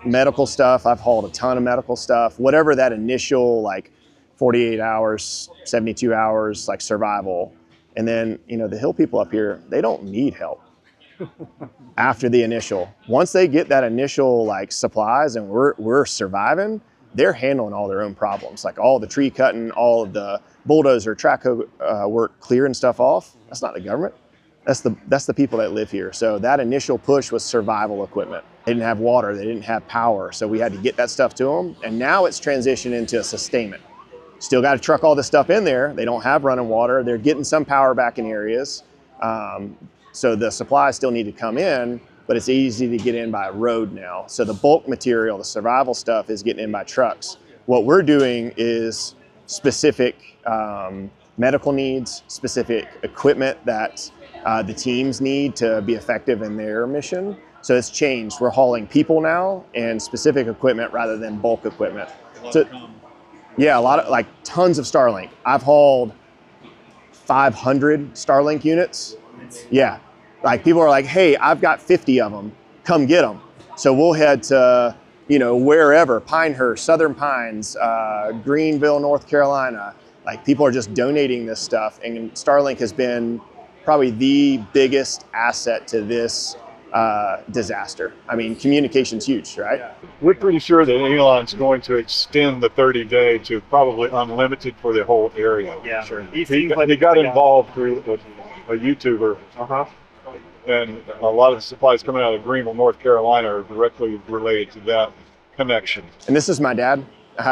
medical stuff. I've hauled a ton of medical stuff, whatever that initial 48 hours, 72 hours, survival. And then, the hill people up here, they don't need help after the initial. Once they get that initial supplies and we're surviving, they're handling all their own problems, like all the tree cutting, all of the bulldozer, track work, clearing stuff off. That's not the government. That's the people that live here. So that initial push was survival equipment. They didn't have water, they didn't have power, so we had to get that stuff to them. And now it's transitioned into a sustainment. Still got to truck all this stuff in there. They don't have running water. They're getting some power back in areas. So the supplies still need to come in, but it's easy to get in by road now. So the bulk material, the survival stuff, is getting in by trucks. What we're doing is specific medical needs, specific equipment that the teams need to be effective in their mission. So it's changed. We're hauling people now and specific equipment rather than bulk equipment. Yeah, a lot of tons of Starlink. I've hauled 500 Starlink units. Yeah, people are like, hey, I've got 50 of them. Come get them. So we'll head to, wherever, Pinehurst, Southern Pines, Greenville, North Carolina. People are just donating this stuff, and Starlink has been probably the biggest asset to this disaster. I mean, communication's huge, right? Yeah. We're pretty sure that Elon's going to extend the 30-day to probably unlimited for the whole area. Yeah, sure. He got involved through a YouTuber, and a lot of the supplies coming out of Greenville, North Carolina, are directly related to that connection. And this is my dad.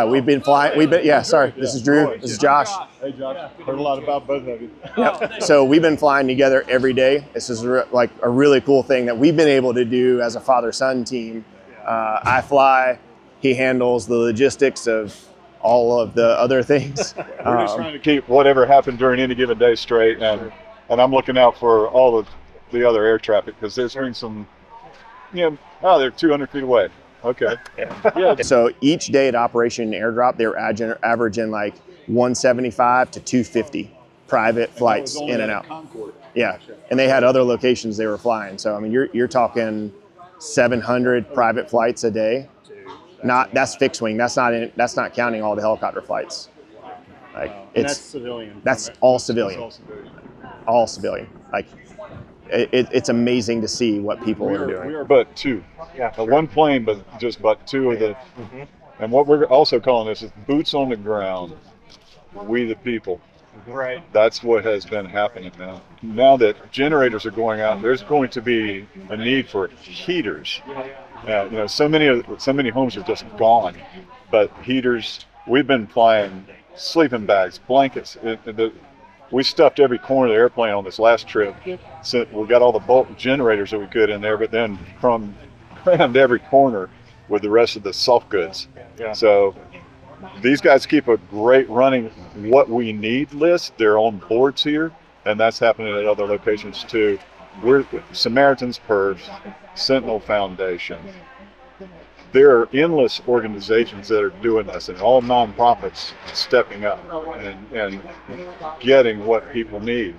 We've been flying. This is Drew. This is Josh. Hey, Josh. Heard a lot about both of you. Yep. So we've been flying together every day. This is a really cool thing that we've been able to do as a father-son team. I fly. He handles the logistics of all of the other things. We're just trying to keep whatever happened during any given day straight, and I'm looking out for all of the other air traffic, because there's been some, they're 200 feet away. Okay. Yeah. So each day at Operation Airdrop, they were averaging like 175 to 250 private flights in and out. Concord. Yeah, and they had other locations they were flying. So I mean, you're talking 700 private flights a day. That's fixed wing. That's not counting all the helicopter flights. Like That's civilian. That's all civilian. All civilian. Like it's amazing to see what people are doing. We are but two. Yeah. One plane, but two of the. Mm-hmm. And what we're also calling this is boots on the ground. We the people. Right. That's what has been happening now. Now that generators are going out, there's going to be a need for heaters. So many homes are just gone, but heaters. We've been flying sleeping bags, blankets. We stuffed every corner of the airplane on this last trip. So we got all the bulk generators that we could in there, but then crammed every corner with the rest of the soft goods. Yeah. So these guys keep a great running what we need list. They're on boards here, and that's happening at other locations too. We're Samaritan's Purse, Sentinel Foundation. There are endless organizations that are doing this, and all nonprofits stepping up and getting what people need.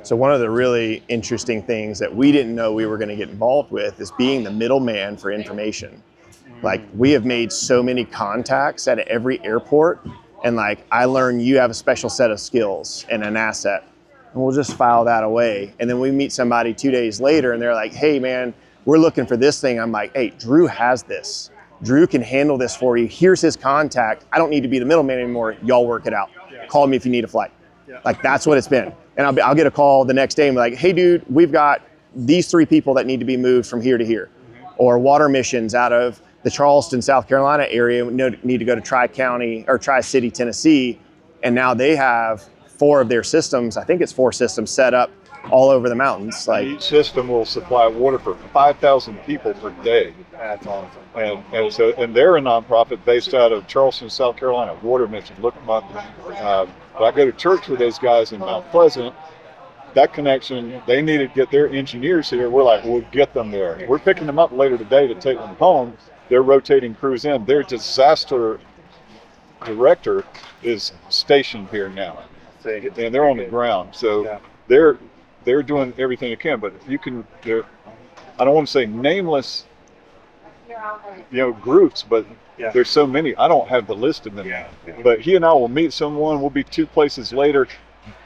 So one of the really interesting things that we didn't know we were going to get involved with is being the middleman for information. Like, we have made so many contacts at every airport, and like, I learned you have a special set of skills and an asset, and we'll just file that away. And then we meet somebody 2 days later and they're like, hey man, we're looking for this thing. I'm like, hey, Drew has this. Drew can handle this for you. Here's his contact. I don't need to be the middleman anymore. Y'all work it out. Call me if you need a flight. Like, that's what it's been. And I'll get a call the next day and be like, hey dude, we've got these 3 people that need to be moved from here to here. Or water missions out of the Charleston, South Carolina area need to go to Tri-County or Tri-City, Tennessee. And now they have 4 of their systems, I think it's 4 systems set up all over the mountains. Like, each system will supply water for 5,000 people per day. That's awesome. And they're a nonprofit based out of Charleston, South Carolina. Water Mission. Look them up. I go to church with those guys in Mount Pleasant. That connection, they needed to get their engineers here. We're like, we'll get them there. We're picking them up later today to take them home. They're rotating crews in. Their disaster director is stationed here now, and they're on the ground. So they're doing everything they can. But I don't want to say nameless, groups, but there's so many. I don't have the list of them. But he and I will meet someone. We'll be 2 places later,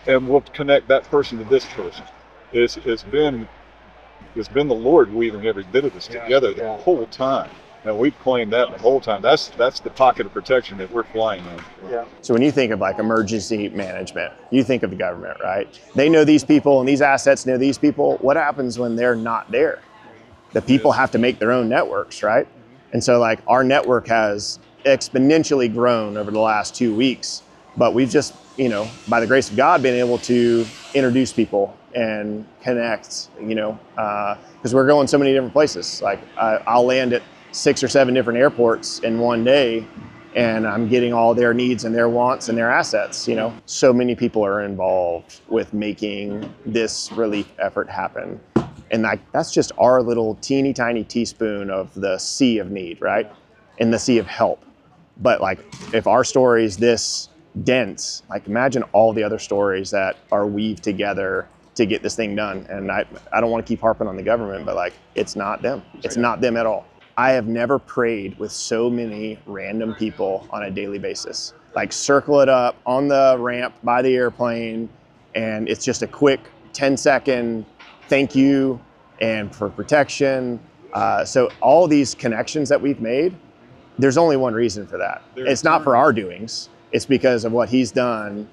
and we'll connect that person to this person. It's been the Lord weaving every bit of this together the whole time. And we've claimed that the whole time. That's the pocket of protection that we're flying in. Yeah. So when you think of like emergency management, you think of the government, right? They know these people and these assets know these people. What happens when they're not there? The people have to make their own networks, right? And so like, our network has exponentially grown over the last 2 weeks, but we've just, by the grace of God, been able to introduce people and connect, because we're going so many different places. Like, I'll land at 6 or 7 different airports in one day, and I'm getting all their needs and their wants and their assets. So many people are involved with making this relief effort happen. And that's just our little teeny tiny teaspoon of the sea of need, right? And the sea of help. But like, if our story is this dense, like, imagine all the other stories that are weaved together to get this thing done. And I don't want to keep harping on the government, but like, it's not them. It's not them at all. I have never prayed with so many random people on a daily basis. Like, circle it up on the ramp by the airplane, and it's just a quick 10-second thank you and for protection. So all these connections that we've made, there's only one reason for that. It's not for our doings. It's because of what he's done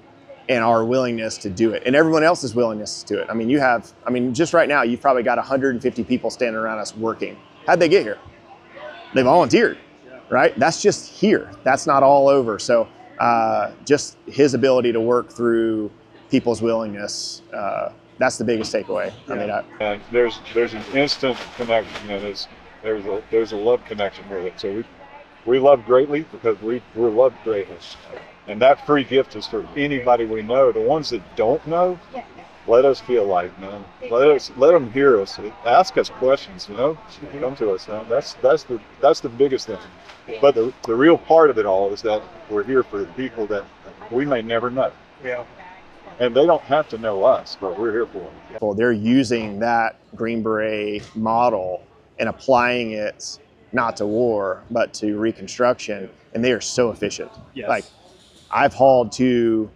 and our willingness to do it, and everyone else's willingness to do it. I mean, just right now, you've probably got 150 people standing around us working. How'd they get here? They volunteered, right? That's just here. That's not all over. So just his ability to work through people's willingness, that's the biggest takeaway. And there's an instant connection. There's a love connection with it. So We love greatly because we're loved greatly. And that free gift is for anybody we know. The ones that don't know, let us be a light, man. Let them hear us. Ask us questions, Come to us, man. That's the biggest thing. But the real part of it all is that we're here for the people that we may never know. Yeah. And they don't have to know us, but we're here for them. Well, they're using that Green Beret model and applying it not to war, but to reconstruction, and they are so efficient. Yes. Like, I've hauled to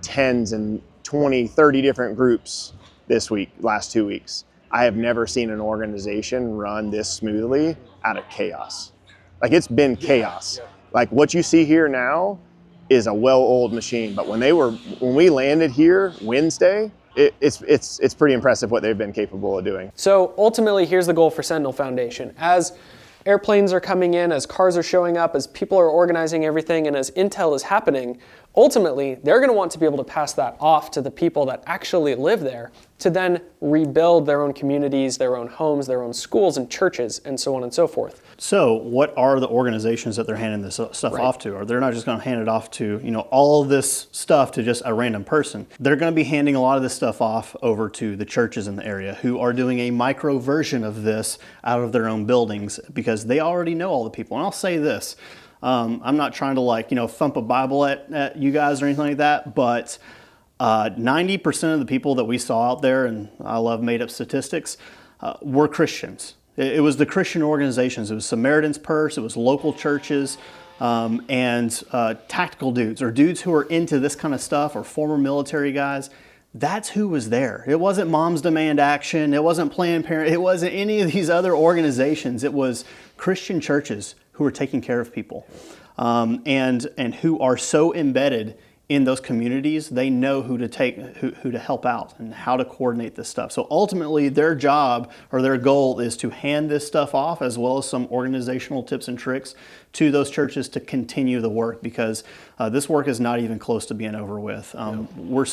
tens and 20, 30 different groups last 2 weeks. I have never seen an organization run this smoothly out of chaos. Like, it's been chaos. Like, what you see here now is a well-oiled machine, but when we landed here Wednesday, it's pretty impressive what they've been capable of doing. So ultimately, here's the goal for Sentinel Foundation. As airplanes are coming in, as cars are showing up, as people are organizing everything, and as intel is happening, ultimately, they're going to want to be able to pass that off to the people that actually live there to then rebuild their own communities, their own homes, their own schools and churches, and so on and so forth. So what are the organizations that they're handing this stuff off to? Or they're not just going to hand it off to, all of this stuff to just a random person. They're going to be handing a lot of this stuff off over to the churches in the area who are doing a micro version of this out of their own buildings because they already know all the people. And I'll say this, I'm not trying to thump a Bible at you guys or anything like that, but 90% of the people that we saw out there, and I love made up statistics, were Christians. It was the Christian organizations. It was Samaritan's Purse, it was local churches, and tactical dudes or dudes who are into this kind of stuff or former military guys. That's who was there. It wasn't Moms Demand Action. It wasn't Planned Parenthood. It wasn't any of these other organizations. It was Christian churches who are taking care of people and who are so embedded in those communities, they know who to help out and how to coordinate this stuff. So ultimately, their job or their goal is to hand this stuff off, as well as some organizational tips and tricks, to those churches to continue the work, because this work is not even close to being over with. They're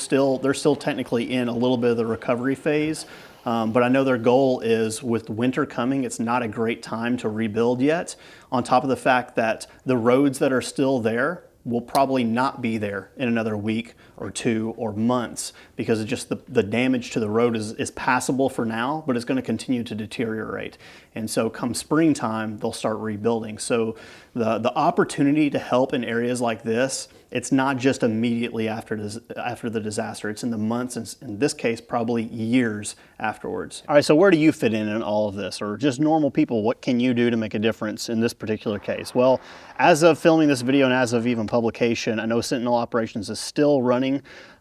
still technically in a little bit of the recovery phase. But I know their goal is, with winter coming, it's not a great time to rebuild yet, on top of the fact that the roads that are still there will probably not be there in another week or 2 or months, because it's just the damage to the road is passable for now, but it's going to continue to deteriorate. And so come springtime, they'll start rebuilding. So the opportunity to help in areas like this, it's not just immediately after the disaster. It's in the months, and in this case, probably years afterwards. All right, so where do you fit in all of this? Or just normal people, what can you do to make a difference in this particular case? Well, as of filming this video and as of even publication, I know Sentinel Operations is still running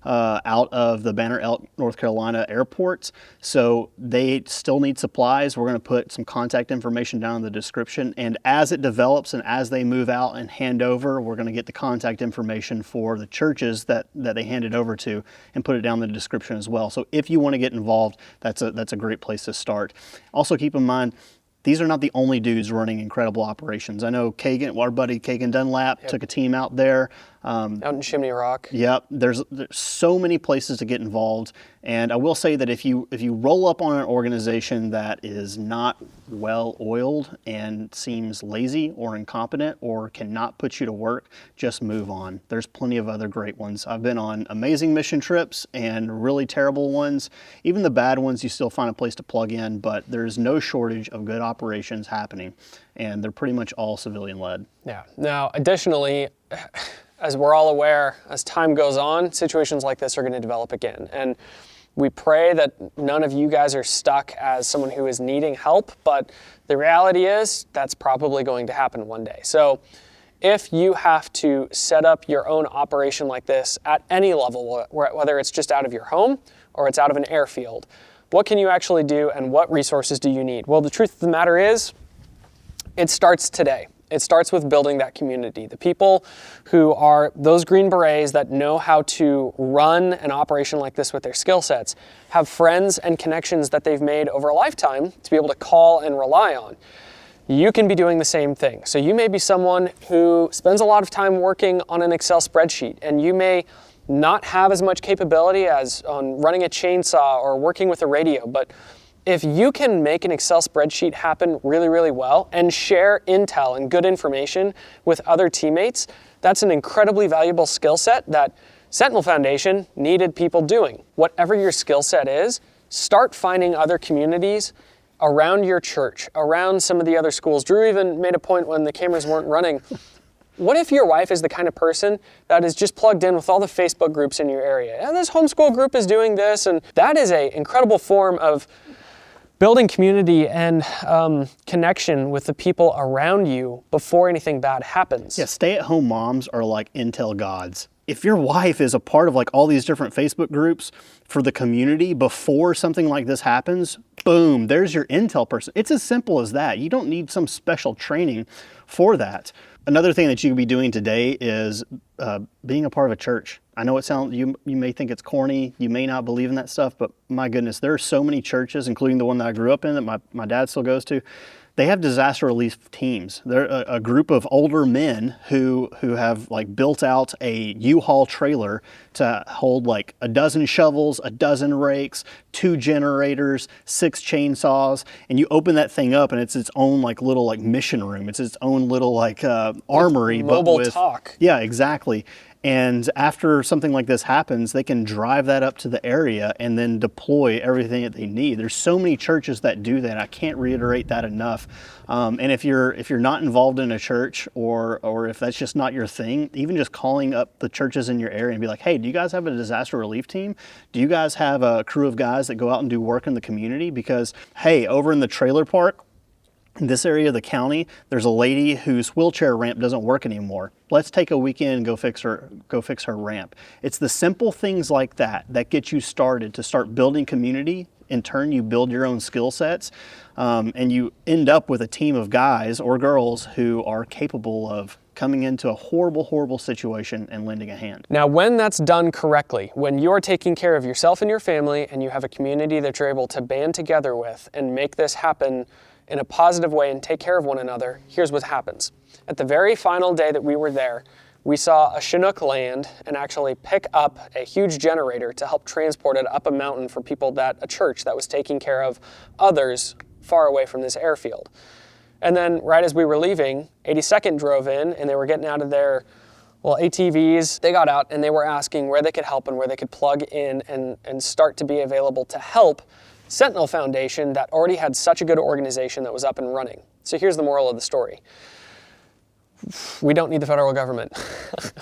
out of the Banner Elk, North Carolina airport. So they still need supplies. We're going to put some contact information down in the description. And as it develops and as they move out and hand over, we're going to get the contact information for the churches that they hand it over to and put it down in the description as well. So if you want to get involved, that's a great place to start. Also keep in mind, these are not the only dudes running incredible operations. I know Kagan, our buddy Kagan Dunlap, took a team out there. Out in Chimney Rock. Yep, there's so many places to get involved. And I will say that if you roll up on an organization that is not well oiled and seems lazy or incompetent or cannot put you to work, just move on. There's plenty of other great ones. I've been on amazing mission trips and really terrible ones. Even the bad ones, you still find a place to plug in, but there's no shortage of good operations happening, and they're pretty much all civilian led. Yeah. Now, additionally, as we're all aware, as time goes on, situations like this are going to develop again. And we pray that none of you guys are stuck as someone who is needing help, but the reality is that's probably going to happen one day. So if you have to set up your own operation like this at any level, whether it's just out of your home or it's out of an airfield, what can you actually do and what resources do you need? Well, the truth of the matter is, it starts today. It starts with building that community. The people who are those Green Berets that know how to run an operation like this with their skill sets have friends and connections that they've made over a lifetime to be able to call and rely on. You can be doing the same thing. So you may be someone who spends a lot of time working on an Excel spreadsheet, and you may not have as much capability as on running a chainsaw or working with a radio, but If you can make an Excel spreadsheet happen really, really well and share intel and good information with other teammates, that's an incredibly valuable skill set that Sentinel Foundation needed people doing. Whatever your skill set is, start finding other communities around your church, around some of the other schools. Drew even made a point when the cameras weren't running. What if your wife is the kind of person that is just plugged in with all the Facebook groups in your area? Yeah, this homeschool group is doing this, and that is an incredible form of building community and connection with the people around you before anything bad happens. Yeah, stay-at-home moms are like intel gods. If your wife is a part of like all these different Facebook groups for the community before something like this happens, boom, there's your intel person. It's as simple as that. You don't need some special training for that. Another thing that you could be doing today is being a part of a church. I know it sounds, you may think it's corny, you may not believe in that stuff, but my goodness, there are so many churches, including the one that I grew up in that my dad still goes to. They have disaster relief teams. They're a group of older men who have like built out a U-Haul trailer to hold like a dozen shovels, a dozen rakes, 2 generators, 6 chainsaws, and you open that thing up and it's its own like little like mission room. It's its own little like armory. Mobile talk. Yeah, exactly. And after something like this happens, they can drive that up to the area and then deploy everything that they need. There's so many churches that do that. I can't reiterate that enough. And if you're not involved in a church or if that's just not your thing, even just calling up the churches in your area and be like, hey, do you guys have a disaster relief team? Do you guys have a crew of guys that go out and do work in the community? Because, hey, over in the trailer park, in this area of the county, there's a lady whose wheelchair ramp doesn't work anymore. Let's take a weekend and go fix her ramp. It's the simple things like that that get you started to start building community. In turn, you build your own skill sets, and you end up with a team of guys or girls who are capable of coming into a horrible, horrible situation and lending a hand. Now, when that's done correctly, when you're taking care of yourself and your family and you have a community that you're able to band together with and make this happen in a positive way and take care of one another, here's what happens. At the very final day that we were there, we saw a Chinook land and actually pick up a huge generator to help transport it up a mountain for people a church that was taking care of others far away from this airfield. And then right as we were leaving, 82nd drove in and they were getting out of their ATVs. They got out and they were asking where they could help and where they could plug in and start to be available to help Sentinel Foundation that already had such a good organization that was up and running. So here's the moral of the story. We don't need the federal government.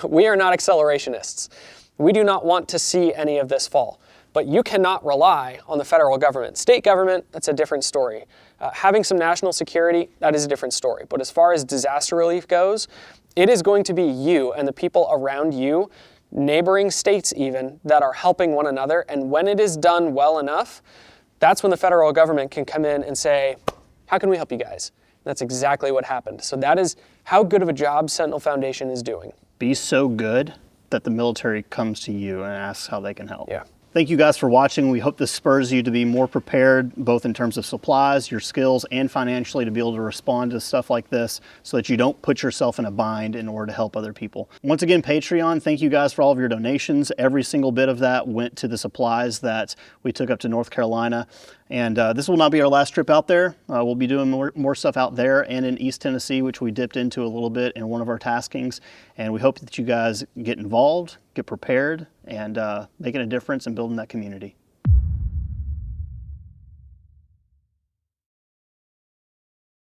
We are not accelerationists. We do not want to see any of this fall. But you cannot rely on the federal government. State government, that's a different story. Having some national security, that is a different story. But as far as disaster relief goes, it is going to be you and the people around you, neighboring states even, that are helping one another. And when it is done well enough, that's when the federal government can come in and say, how can we help you guys? That's exactly what happened. So that is how good of a job Sentinel Foundation is doing. Be so good that the military comes to you and asks how they can help. Yeah. Thank you guys for watching. We hope this spurs you to be more prepared, both in terms of supplies, your skills, and financially to be able to respond to stuff like this so that you don't put yourself in a bind in order to help other people. Once again, Patreon, thank you guys for all of your donations. Every single bit of that went to the supplies that we took up to North Carolina. And this will not be our last trip out there. We'll be doing more stuff out there and in East Tennessee, which we dipped into a little bit in one of our taskings. And we hope that you guys get involved, get prepared, and making a difference in building that community.